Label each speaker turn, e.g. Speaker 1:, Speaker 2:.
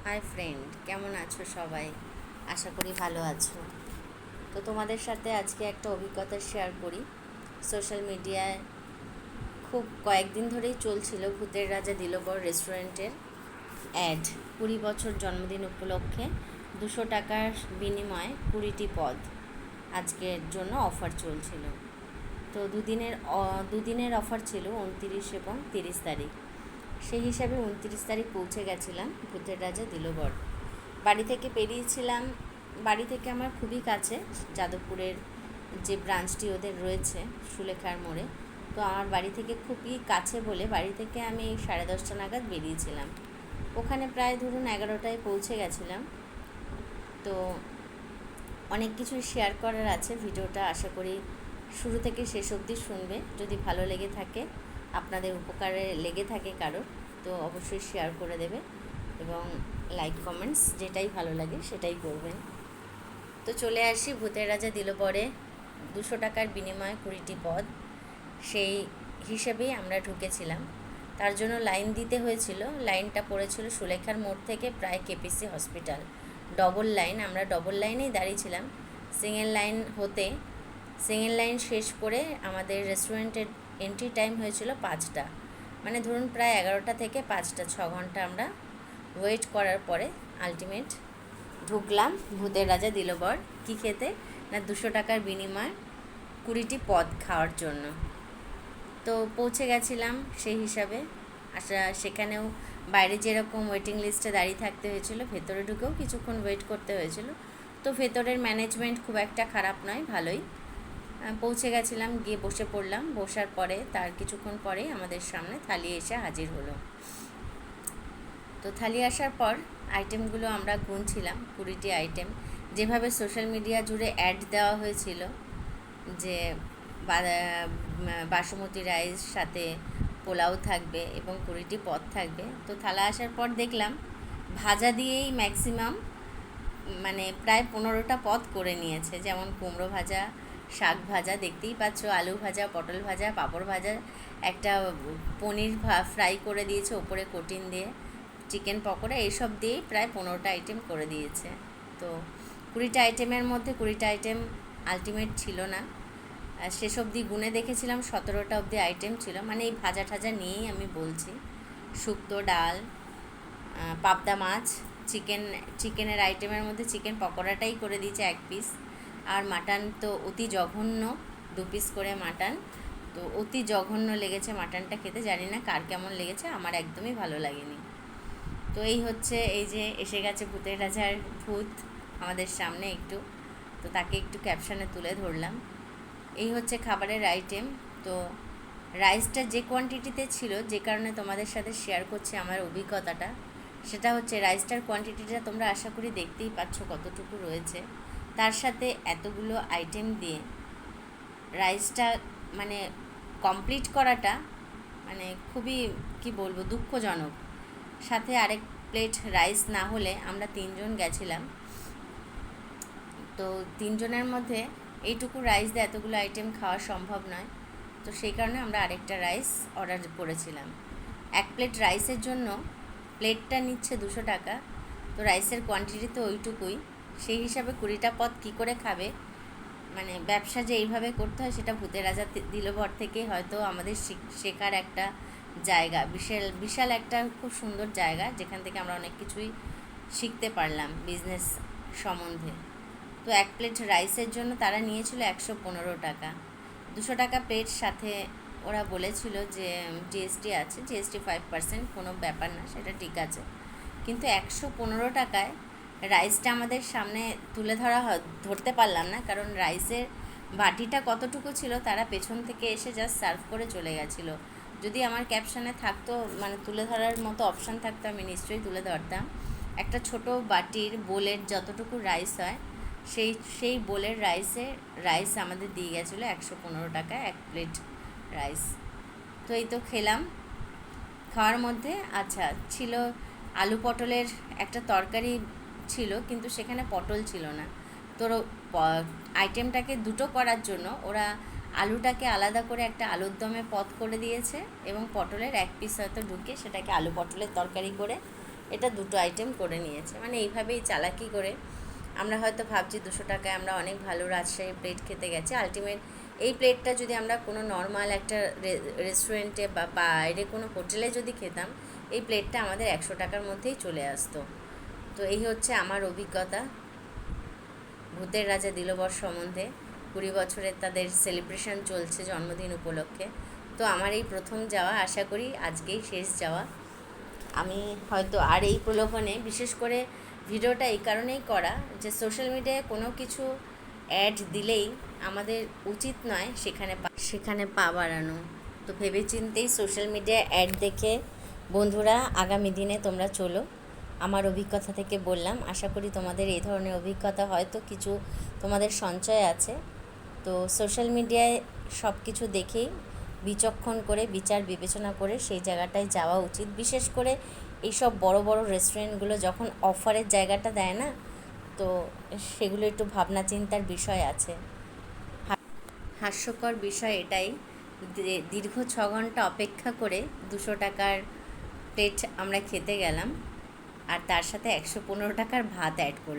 Speaker 1: Hi friend, কেমন আছো সবাই? আশা করি ভালো আছো। তো তোমাদের সাথে আজকে একটা অভিজ্ঞতা শেয়ার করি। সোশ্যাল মিডিয়ায় খুব কয়েকদিন ধরেই চলছিল ভূতের রাজা দিলবর রেস্টুরেন্টের অ্যাড। 20 বছর জন্মদিন উপলক্ষে 200 টাকার বিনিময়ে 20টি পদ আজকের জন্য অফার চলছিল। তো দুদিনের অফার ছিল, 29 এবং 30 তারিখ। সেই হিসাবে 29 তারিখ পৌঁছে গেছিলাম ভূতের রাজা দিলবর। বাড়ি থেকে বেরিয়েছিলাম। বাড়ি থেকে আমার খুবই কাছে, যাদবপুরের যে ব্রাঞ্চটি ওদের রয়েছে সুলেখার মোড়ে। তো আমার বাড়ি থেকে খুবই কাছে বলে বাড়ি থেকে আমি 10:30 নাগাদ বেরিয়েছিলাম। ওখানে প্রায় ধরুন 11টায় পৌঁছে গেছিলাম। তো অনেক কিছুই শেয়ার করার আছে, ভিডিওটা আশা করি শুরু থেকে শেষ অবধি শুনবে। যদি ভালো লেগে থাকে, আপনাদের উপকারে লেগে থাকে কারোর, তো অবশ্যই শেয়ার করে দেবে এবং লাইক কমেন্টস যেটাই ভালো লাগে সেটাই করবেন। তো চলে আসি ভূতের রাজা দিলবরে। 200 টাকার বিনিময়ে 20টি পদ, সেই হিসেবেই আমরা ঢুকেছিলাম। তার জন্য লাইন দিতে হয়েছিল। লাইনটা পড়েছিল সুলেখার মোড় থেকে প্রায় কেপিসি হসপিটাল। ডবল লাইন, আমরা ডবল লাইনেই দাঁড়িয়েছিলাম। সিঙ্গেল লাইন শেষ করে আমাদের রেস্টুরেন্টের এন্ট্রি টাইম হয়েছিল 5টা। মানে ধরুন প্রায় 11টা থেকে 5টা, 6 ঘন্টা আমরা ওয়েট করার পরে আলটিমেট ঢুকলাম ভূতের রাজা দিলবর। কী খেতে? না 200 টাকার বিনিময়ে 20টি পদ খাওয়ার জন্য। তো পৌঁছে গেছিলাম সেই হিসাবে। সেখানেও বাইরে যেরকম ওয়েটিং লিস্টে দাঁড়িয়ে থাকতে হয়েছিল, ভেতরে ঢুকেও কিছুক্ষণ ওয়েট করতে হয়েছিল। তো ভেতরের ম্যানেজমেন্ট খুব একটা খারাপ নয়, ভালোই। পৌঁছে গেছিলাম, গিয়ে বসে পড়লাম। বসার পরে তার কিছুক্ষণ পরেই আমাদের সামনে থালি এসে হাজির হলো। তো থালি আসার পর আইটেমগুলো আমরা গুনছিলাম, 20টি আইটেম। যেভাবে সোশ্যাল মিডিয়া জুড়ে অ্যাড দেওয়া হয়েছিল যে বাসমতি রাইস সাথে পোলাও থাকবে এবং 20টি পদ থাকবে। তো থালা আসার পর দেখলাম ভাজা দিয়েই ম্যাক্সিমাম, মানে প্রায় 15টা পদ করে নিয়েছে। যেমন কুমড়ো ভাজা, শাক ভাজা, দেখতেই পাচ্ছ, আলু ভাজা, পটল ভাজা, পাঁপড় ভাজা, একটা পনির ফ্রাই করে দিয়েছে ওপরে কোটিন দিয়ে, চিকেন পকোড়া, এইসব দিয়েই প্রায় 15টা আইটেম করে দিয়েছে। তো 20টা আইটেমের মধ্যে 20টা আইটেম আলটিমেট ছিল না। শেষ অবধি গুনে দেখেছিলাম 17টা অবধি আইটেম ছিল। মানে এই ভাজা ঠাজা নিয়েই আমি বলছি। শুক্তো, ডাল, পাবদা মাছ, চিকেনের আইটেমের মধ্যে চিকেন পকোড়াটাই করে দিয়েছে 1 পিস। আর মাটন তো অতি জঘন্য, 2 পিস করে মাটন। তো অতি জঘন্য লেগেছে মাটনটা খেতে। জানি না কার কেমন লেগেছে, আমার একদমই ভালো লাগেনি। তো এই হচ্ছে, এই যে এসে গেছে ভূতের রাজার ভূত আমাদের সামনে একটু। তো তাকে একটু ক্যাপশনে তুলে ধরলাম। এই হচ্ছে খাবারের আইটেম। তো রাইসটা যে কোয়ান্টিটিতে ছিল, যে কারণে তোমাদের সাথে শেয়ার করছি আমার অভিজ্ঞতাটা, সেটা হচ্ছে রাইসটার কোয়ান্টিটিটা তোমরা আশা করি দেখতেই পাচ্ছ কতটুকু রয়েছে। তার সাথে এতগুলো আইটেম দিয়ে রাইসটা মানে কমপ্লিট করাটা মানে খুবই, কি বলবো, দুঃখজনক। সাথে আরেক প্লেট রাইস না হলে, আমরা 3জন গেছিলাম, তো 3জনের মধ্যে এইটুকু রাইস দিয়ে এতগুলো আইটেম খাওয়া সম্ভব নয়। তো সেই কারণে আমরা আরেকটা রাইস অর্ডার করেছিলাম। 1 প্লেট রাইসের জন্য প্লেটটা নিচ্ছে 200 টাকা। তো রাইসের কোয়ান্টিটি তো ওইটুকুই, সেই হিসাবে 20টা পদ কী করে খাবে? মানে ব্যবসা যে এইভাবে করতে হয়, সেটা ভূতের রাজা দিলবর থেকে হয়তো আমাদের শেখার একটা জায়গা, বিশাল বিশাল একটা খুব সুন্দর জায়গা, যেখান থেকে আমরা অনেক কিছুই শিখতে পারলাম বিজনেস সম্বন্ধে। তো 1 প্লেট রাইসের জন্য তারা নিয়েছিল 115 টাকা। 200 টাকা প্লেট, সাথে ওরা বলেছিল যে জিএসটি আছে, জিএসটি 5%, কোনো ব্যাপার না, সেটা ঠিক আছে। কিন্তু 115 টাকায় রাইসটা আমাদের সামনে তুলে ধরতে পারলাম না, কারণ রাইসের বাটিটা কতটুকু ছিল তারা পেছন থেকে এসে জাস্ট সার্ভ করে চলে গেছিলো। যদি আমার ক্যাপশনে থাকতো, মানে তুলে ধরার মতো অপশান থাকতো, আমি নিশ্চয়ই তুলে ধরতাম। একটা ছোট বাটির বোলের যতটুকু রাইস হয়, সেই বোলের রাইস আমাদের দিয়ে গেছিলো 115 টাকায় 1 প্লেট রাইস। তো এই তো খেলাম। খাওয়ার মধ্যে আচ্ছা ছিল আলু পটলের একটা তরকারি ছিল, কিন্তু সেখানে পটল ছিল না। তো আইটেমটাকে দুটো করার জন্য ওরা আলুটাকে আলাদা করে একটা আলুর দমে পদ করে দিয়েছে এবং পটলের 1 পিস হয়তো ঢুকে সেটাকে আলু পটলের তরকারি করে এটা দুটো আইটেম করে নিয়েছে। মানে এইভাবেই চালাকি করে আমরা হয়তো ভাবছি 200 টাকায় আমরা অনেক ভালো রাজশাহী প্লেট খেতে গেছি, আলটিমেট এই প্লেটটা যদি আমরা কোনো নর্মাল একটা রেস্টুরেন্টে বা বাইরে কোনো হোটেলে যদি খেতাম, এই প্লেটটা আমাদের 100 টাকার মধ্যেই চলে আসতো। তো এই হচ্ছে আমার অভিজ্ঞতা ভূতের রাজা দিলবর সম্বন্ধে। 20 বছরের তাদের সেলিব্রেশন চলছে জন্মদিন উপলক্ষে। তো আমার এই প্রথম যাওয়া, আশা করি আজকেই শেষ যাওয়া। আমি হয়তো আর এই প্রলোভনে, বিশেষ করে ভিডিওটা এই কারণেই করা যে সোশ্যাল মিডিয়ায় কোনো কিছু অ্যাড দিলেই আমাদের উচিত নয় সেখানে পা বাড়ানো। তো ভেবেচিন্তেই সোশ্যাল মিডিয়ায় অ্যাড দেখে বন্ধুরা আগামী দিনে তোমরা চলো। আমার অভিজ্ঞতা থেকে বললাম, আশা করি তোমাদের এই ধরনের অভিজ্ঞতা হয়তো কিছু তোমাদের সঞ্চয় আছে। তো সোশ্যাল মিডিয়ায় সব কিছু দেখেই বিচক্ষণ করে বিচার বিবেচনা করে সেই জায়গাটায় যাওয়া উচিত। বিশেষ করে এইসব বড় বড় রেস্টুরেন্টগুলো যখন অফারের জায়গাটা দেয় না, তো সেগুলো একটু ভাবনা চিন্তার বিষয় আছে। হাস্যকর বিষয় এটাই, দীর্ঘ 6 ঘন্টা অপেক্ষা করে 200 টাকার প্লেট আমরা খেতে গেলাম, আর তার সাথে 115 টাকার ভাত অ্যাড করলাম।